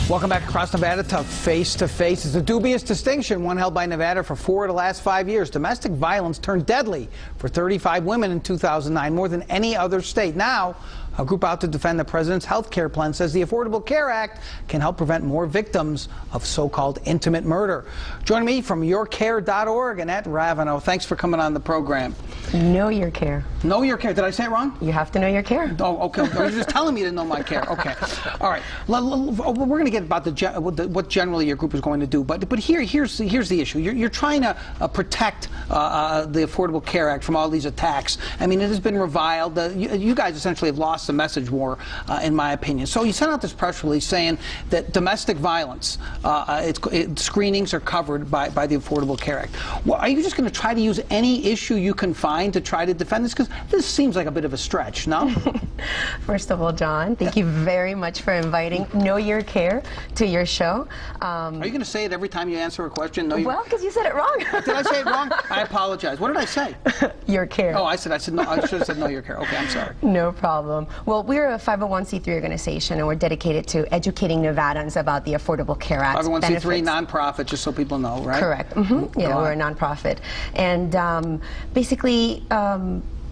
Welcome back across Nevada to Face to Face. It's a dubious distinction, one held by Nevada for 4 of the last 5 years. Domestic violence turned deadly for 35 women in 2009, more than any other state. Now, a group out to defend the president's health care plan says the Affordable Care Act can help prevent more victims of so-called intimate murder. Joining me from YourCare.org, Annette Ravenel. Thanks for coming on the program. Know your care. Know your care. Did I say it wrong? You have to know your care. Oh, okay. You're just telling me to know my care. Okay. All right. We're going to get about what generally your group is going to do. But here's the issue. You're trying to protect the Affordable Care Act from all these attacks. I mean, it has been reviled. You guys essentially have lost the message war, in my opinion. So you sent out this press release saying that domestic violence screenings are covered by the Affordable Care Act. Well, are you just going to try to use any issue you can find to try to defend this? Because this seems like a bit of a stretch, no? First of all, John, thank you very much for inviting Know Your Care to your show. Are you going to say it every time you answer a question? Well, because you said it wrong. Did I say it wrong? I apologize. What did I say? Your care. Oh, I said no. I should have said Know Your Care. Okay, I'm sorry. No problem. Well, we're a 501c3 organization, and we're dedicated to educating Nevadans about the Affordable Care Act 501c3 nonprofit, just so people know, right? Correct. Yeah, we're a nonprofit. And basically,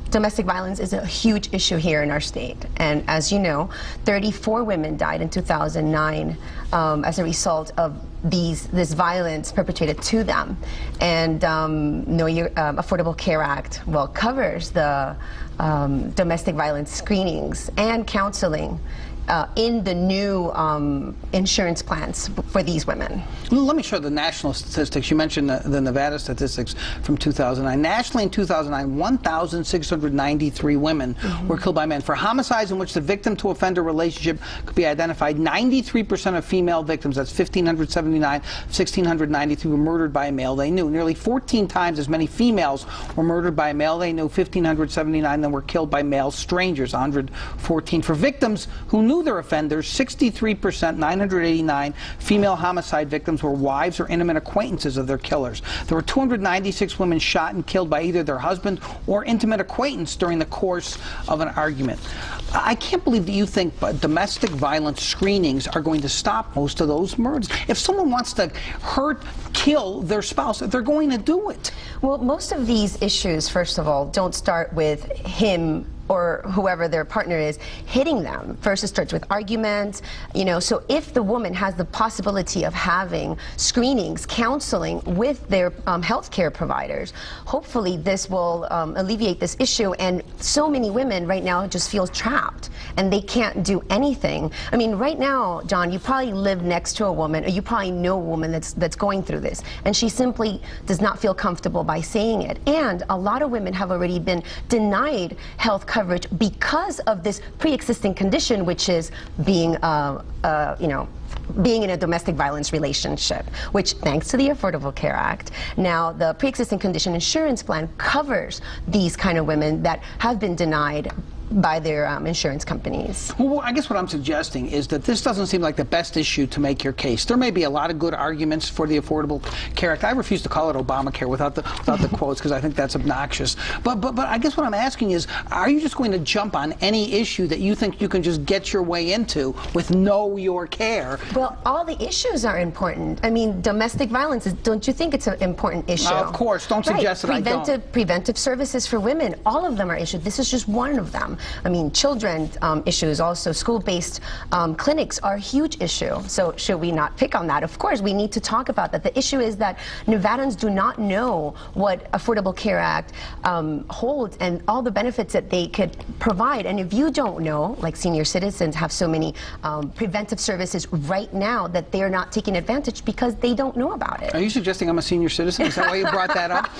domestic violence is a huge issue here in our state. And as you know, 34 women died in 2009 as a result of this violence perpetrated to them. And Know Your Affordable Care Act, well, covers the domestic violence screenings and counseling in the new insurance plans for these women. Let me show the national statistics. You mentioned the Nevada statistics from 2009. Nationally in 2009, 1,693 women were killed by men. For homicides in which the victim-to-offender relationship could be identified, 93% of female victims, that's 1,579, 1,693, were murdered by a male they knew. Nearly 14 times as many females were murdered by a male they knew, 1,579, than were killed by male strangers, 114. For victims who knew their offenders, 63%, 989 female homicide victims were wives or intimate acquaintances of their killers. There were 296 women shot and killed by either their husband or intimate acquaintance during the course of an argument. I can't believe that you think domestic violence screenings are going to stop most of those murders. If someone wants to kill their spouse, they're going to do it. Well, most of these issues, first of all, don't start with him or whoever their partner is hitting them. First, it starts with arguments, so if the woman has the possibility of having screenings, counseling with their health care providers, hopefully this will alleviate this issue. And so many women right now just feel trapped and they can't do anything. I mean, right now, John, you probably live next to a woman, or you probably know a woman that's going through this, and she simply does not feel comfortable by saying it. And a lot of women have already been denied health coverage because of this pre-existing condition, which is being, being in a domestic violence relationship, which, thanks to the Affordable Care Act, now the pre-existing condition insurance plan covers these kind of women that have been denied by their insurance companies. Well, I guess what I'm suggesting is that this doesn't seem like the best issue to make your case. There may be a lot of good arguments for the Affordable Care Act. I refuse to call it Obamacare without the quotes, because I think that's obnoxious. But I guess what I'm asking is, are you just going to jump on any issue that you think you can just get your way into with Know Your Care? Well, all the issues are important. I mean, domestic violence, don't you think it's an important issue? Of course. Don't suggest that I don't. Preventive services for women, all of them are issues. This is just one of them. I mean, children issues, also school-based clinics are a huge issue. So should we not pick on that? Of course, we need to talk about that. The issue is that Nevadans do not know what Affordable Care Act holds and all the benefits that they could provide. And if you don't know, like senior citizens have so many preventive services right now that they're not taking advantage because they don't know about it. Are you suggesting I'm a senior citizen? Is that why you brought that up?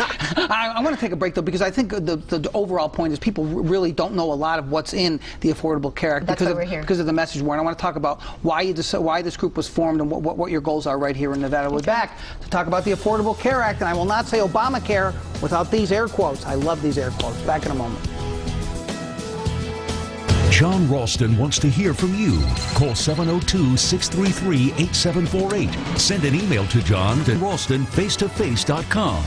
I want to take a break, though, because I think the overall point is people really don't know a lot of what's in the Affordable Care Act because of the message war. And I want to talk about why this group was formed and what your goals are right here in Nevada. We're back to talk about the Affordable Care Act, and I will not say Obamacare without these air quotes. I love these air quotes. Back in a moment. John Ralston wants to hear from you. Call 702-633-8748. Send an email to John at ralstonfacetoface.com.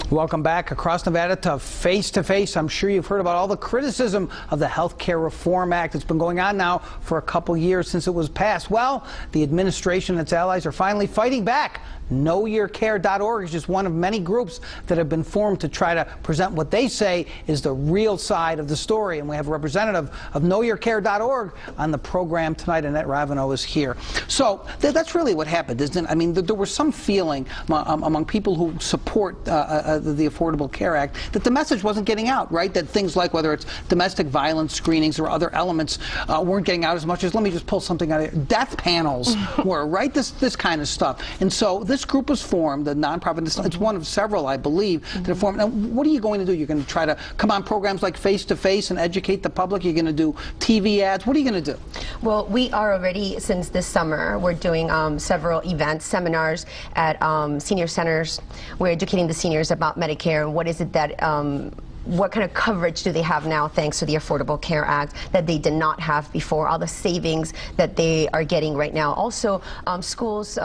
Welcome back across Nevada to Face to Face. I'm sure you've heard about all the criticism of the Health Care Reform Act. It's been going on now for a couple years since it was passed. Well, the administration and its allies are finally fighting back. KnowYourCare.org is just one of many groups that have been formed to try to present what they say is the real side of the story. And we have a representative of KnowYourCare.org on the program tonight. Annette Ravenel is here. So that's really what happened, isn't it? I mean, there was some feeling among people who support the Affordable Care Act that the message wasn't getting out, right? That things like whether it's domestic violence screenings or other elements weren't getting out as much as, let me just pull something out of here, death panels were, right? This kind of stuff. And so this group was formed, the nonprofit. It's one of several, I believe, that are formed. Now, what are you going to do? You're going to try to come on programs like Face to Face and educate the public? You're going to do TV ads? What are you going to do? Well, we are already, since this summer, we're doing several events, seminars at senior centers. We're educating the seniors about Medicare and what is it that what kind of coverage do they have now thanks to the Affordable Care Act that they did not have before, all the savings that they are getting right now. Also, schools,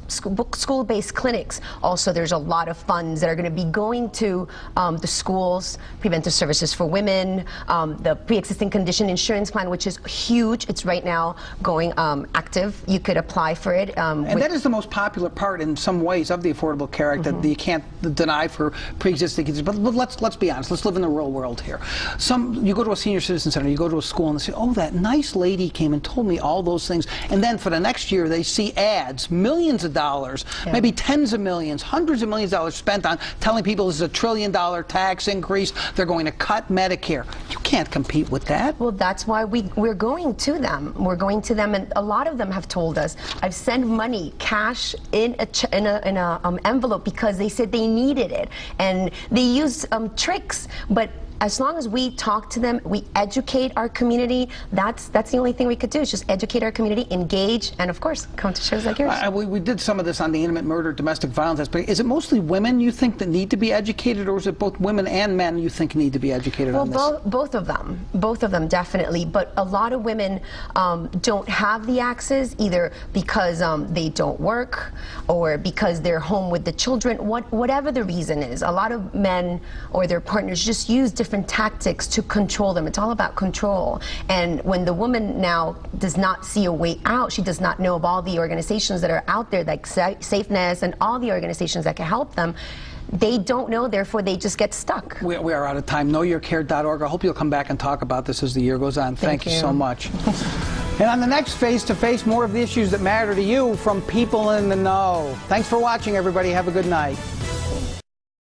school-based clinics. Also, there's a lot of funds that are going to be going to the schools, preventive services for women, the pre-existing condition insurance plan, which is huge. It's right now going active. You could apply for it. And that is the most popular part in some ways of the Affordable Care Act, that you can't deny for pre-existing conditions. But let's be honest. Let's live in the real world here. You go to a senior citizen center, you go to a school, and they say, oh, that nice lady came and told me all those things. And then for the next year, they see ads, millions of dollars, maybe tens of millions, hundreds of millions of dollars spent on telling people this is $1 trillion tax increase. They're going to cut Medicare. You can't compete with that. Well, that's why we're going to them. We're going to them, and a lot of them have told us, I've sent money, cash, in a envelope because they said they needed it. And they use tricks. But as long as we talk to them, we educate our community, that's the only thing we could do, is just educate our community, engage, and of course, come to shows like yours. We did some of this on the intimate murder, domestic violence aspect. Is it mostly women you think that need to be educated, or is it both women and men you think need to be educated on this? Well, both of them definitely, but a lot of women don't have the access, either because they don't work or because they're home with the children, whatever the reason is. A lot of men or their partners just use different tactics to control them. It's all about control. And when the woman now does not see a way out, she does not know of all the organizations that are out there, like Safeness and all the organizations that can help them, they don't know, therefore they just get stuck. We are out of time. KnowYourCare.org. I hope you'll come back and talk about this as the year goes on. Thank you so much. And on the next Face to Face, more of the issues that matter to you from people in the know. Thanks for watching, everybody. Have a good night.